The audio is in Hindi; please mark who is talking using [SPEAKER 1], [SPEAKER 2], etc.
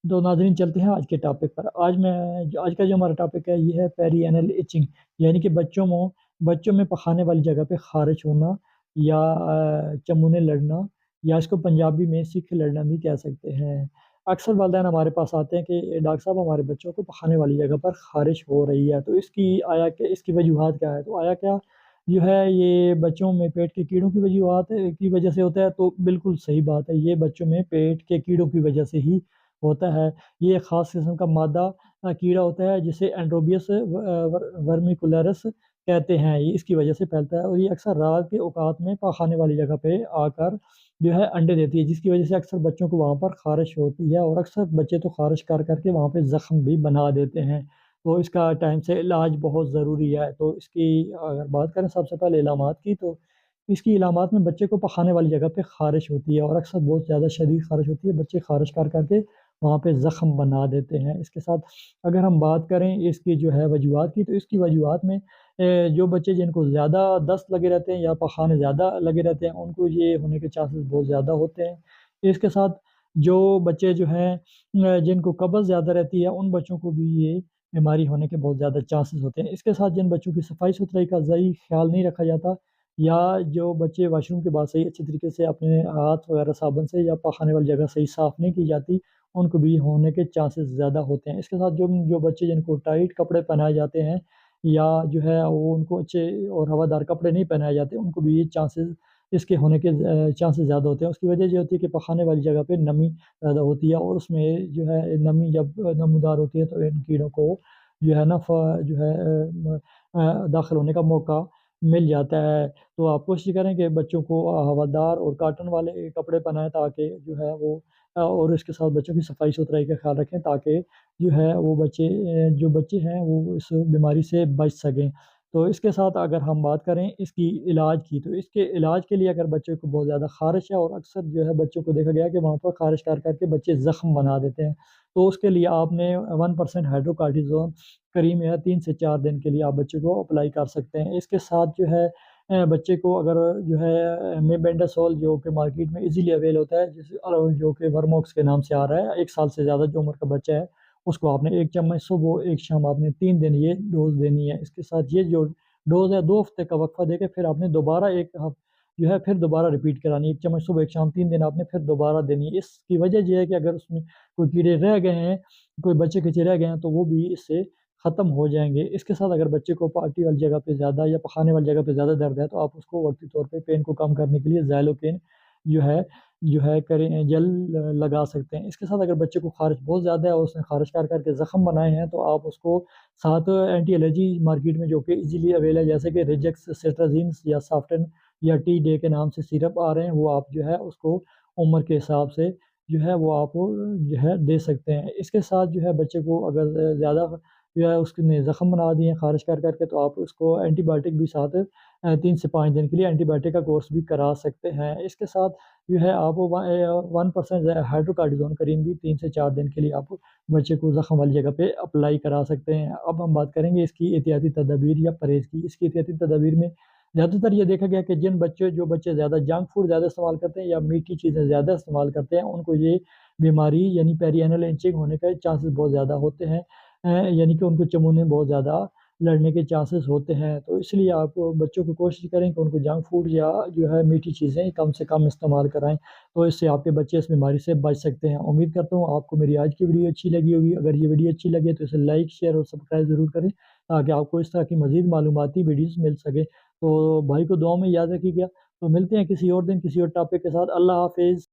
[SPEAKER 1] तो नाज़रीन चलते हैं आज के टॉपिक पर। आज का जो हमारा टॉपिक है ये है पेरिएनल इचिंग, यानी कि बच्चों में पखाने वाली जगह पे खारिश होना या चमूने लड़ना, या इसको पंजाबी में सीख लड़ना भी कह सकते हैं। अक्सर वालिदैन हमारे पास आते हैं कि डॉक्टर साहब हमारे बच्चों को पखाने वाली जगह पर खारिश हो रही है, तो इसकी वजूहात क्या है? तो आया क्या जो है ये बच्चों में पेट के कीड़ों की वजूहात की वजह से होता है। तो बिल्कुल सही बात है, ये बच्चों में पेट के कीड़ों की वजह से ही होता है। ये एक ख़ास किस्म का मादा कीड़ा होता है जिसे एंड्रोबियस वर्मिकुलरस कहते हैं। ये इसकी वजह से फैलता है और ये अक्सर रात के औकात में पखाने वाली जगह पे आकर जो है अंडे देती है, जिसकी वजह से अक्सर बच्चों को वहाँ पर ख़ारिश होती है और अक्सर बच्चे तो ख़ारिश कर के वहाँ पे ज़ख्म भी बना देते हैं। तो इसका टाइम से इलाज बहुत ज़रूरी है। तो इसकी अगर बात करें सबसे पहले इलामात की, तो इसकी इलामात में बच्चे को पखाने वाली जगह पे ख़ारिश होती है और अक्सर बहुत ज़्यादा शदीद ख़ारिश होती है। बच्चे ख़ारिश कर के वहाँ पे ज़ख्म बना देते हैं। इसके साथ अगर हम बात करें इसकी जो है वजूहात की, तो इसकी वजूहात में जो बच्चे जिनको ज़्यादा दस्त लगे रहते हैं या पखाने ज़्यादा लगे रहते हैं, उनको ये होने के चांसेस बहुत ज़्यादा होते हैं। इसके साथ जो बच्चे जो हैं जिनको कब्ज़ ज़्यादा रहती है, उन बच्चों को भी ये बीमारी होने के बहुत ज़्यादा चांसेस होते हैं। इसके साथ जिन बच्चों की सफाई-सुथराई का सही ख़्याल नहीं रखा जाता, या जो बच्चे वॉशरूम के बाद सही अच्छे तरीके से अपने हाथ वगैरह साबुन से या पखाने वाली जगह सही साफ़ नहीं की जाती, उनको भी होने के चांसेस ज़्यादा होते हैं। इसके साथ जो जो बच्चे जिनको टाइट कपड़े पहनाए जाते हैं, या जो है वो उनको अच्छे और हवादार कपड़े नहीं पहनाए जाते, उनको भी ये चांसेस इसके होने के चांसेस ज़्यादा होते हैं। उसकी वजह ये होती है कि पखाने वाली जगह पे नमी ज़्यादा होती है और उसमें जो है नमी जब नमूदार होती है, तो इन कीड़ों को जो है ना जो है दाखिल होने का मौका मिल जाता है। तो आप कोशिश करें कि बच्चों को हवादार और कॉटन वाले कपड़े पहनाएँ, ताकि जो है वो और इसके साथ बच्चों की सफाई-सुथराई का ख़्याल रखें, ताकि जो है वो जो बच्चे हैं वो इस बीमारी से बच सकें। तो इसके साथ अगर हम बात करें इसकी इलाज की, तो इसके इलाज के लिए अगर बच्चे को बहुत ज़्यादा ख़ारिश है और अक्सर जो है बच्चों को देखा गया है कि वहाँ पर ख़ारिश कर के बच्चे ज़ख्म बना देते हैं। तो उसके लिए आपने 1% हाइड्रोकॉर्टिज़ोन क्रीम या 3 से 4 दिन के लिए आप बच्चे को अप्लाई कर सकते हैं। इसके साथ जो है बच्चे को अगर जो है मेबेंडाज़ोल जो कि मार्केट में ईज़िली अवेल होता है, जो कि वर्मोक्स के नाम से आ रहा है, 1 साल से ज़्यादा जो उम्र का बच्चा है, उसको आपने 1 चम्मच सुबह, 1 शाम आपने 3 दिन ये डोज़ देनी है। इसके साथ ये जो डोज़ है 2 हफ्ते का वक़्फ़ा देके फिर आपने दोबारा 1 जो है फिर दोबारा रिपीट करानी है। 1 चम्मच सुबह, 1 शाम 3 दिन आपने फिर दोबारा देनी है। इसकी वजह ये है कि अगर उसमें कोई कीड़े रह गए हैं, कोई बचे-खुचे रह गए हैं, तो वो भी इससे ख़त्म हो जाएँगे। इसके साथ अगर बच्चे को पार्टी वाली जगह पे ज़्यादा या पखाने वाली जगह पे ज़्यादा दर्द है, तो आप उसको वक़्ती तौर पे पेन को कम करने के लिए ज़ाइलोकेन जो है करें जेल लगा सकते हैं। इसके साथ अगर बच्चे को ख़ारिश बहुत ज़्यादा है और उसने ख़ारिश कर के ज़ख्म बनाए हैं, तो आप उसको साथ एंटी एलर्जी मार्केट में जो कि ईज़िली अवेल है, जैसे कि रिजेक्स, सिट्राज़ीन्स या सॉफ्टन या टी डे के नाम से सिरप आ रहे हैं, वो आप जो है उसको उम्र के हिसाब से जो है वो आप जो है दे सकते हैं। इसके साथ जो है बच्चे को अगर ज़्यादा जो है उसने ज़ख्म बना दिए हैं ख़ारिश कर के, तो आप उसको एंटीबायोटिक भी साथ 3 से 5 दिन के लिए एंटीबायोटिक का कोर्स भी करा सकते हैं। इसके साथ जो है आप 1% हाइड्रोकॉर्टिज़ोन क्रीम भी 3 से 4 दिन के लिए आप बच्चे को ज़ख्म वाली जगह पे अप्लाई करा सकते हैं। अब हम बात करेंगे इसकी एहतियाती तदाबीर या परहेज़ की। इसकी एहतियाती तदाबीर में ज़्यादातर ये देखा गया कि जो बच्चे ज़्यादा जंक फूड ज़्यादा इस्तेमाल करते हैं या मीठी चीज़ें ज़्यादा इस्तेमाल करते हैं, उनको ये बीमारी यानी पेरिएनल इचिंग होने के चांसेस बहुत ज़्यादा होते हैं। यानी कि उनको चमूने बहुत ज़्यादा लड़ने के चांसेस होते हैं। तो इसलिए आप बच्चों को कोशिश करें कि उनको जंक फूड या जो है मीठी चीज़ें कम से कम इस्तेमाल कराएँ, तो इससे आपके बच्चे इस बीमारी से बच सकते हैं। उम्मीद करता हूँ आपको मेरी आज की वीडियो अच्छी लगी होगी। अगर ये वीडियो अच्छी लगे तो इसे लाइक, शेयर और सब्सक्राइब ज़रूर करें, ताकि आपको इस तरह की मज़ीद मालूमाती वीडियोज़ मिल सकें। तो भाई को दुआ में याद रखिएगा। तो मिलते हैं किसी और दिन किसी और टॉपिक के साथ। अल्लाह हाफ़िज़।